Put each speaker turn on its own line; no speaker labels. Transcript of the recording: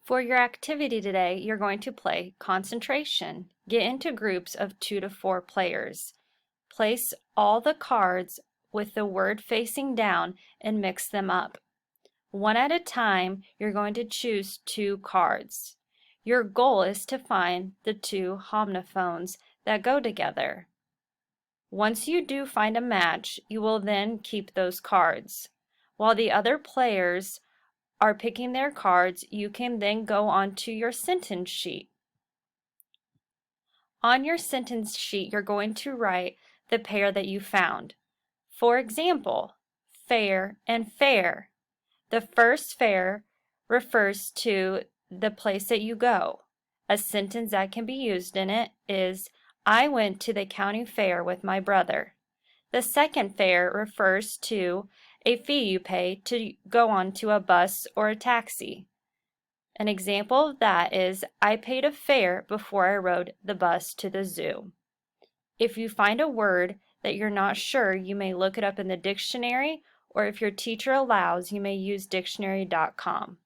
For your activity today, you're going to play concentration. Get into groups of 2 to 4 players. Place all the cards with the word facing down and mix them up. One at a time, you're going to choose 2 cards. Your goal is to find the 2 homophones that go together. Once you do find a match, you will then keep those cards. While the other players are picking their cards, you can then go on to your sentence sheet. On your sentence sheet, you're going to write the pair that you found. For example, fair and fair. The first fair refers to the place that you go. A sentence that can be used in it is, I went to the county fair with my brother. The second fair refers to a fee you pay to go on to a bus or a taxi. An example of that is, I paid a fare before I rode the bus to the zoo. If you find a word that you're not sure, you may look it up in the dictionary, or if your teacher allows, you may use dictionary.com.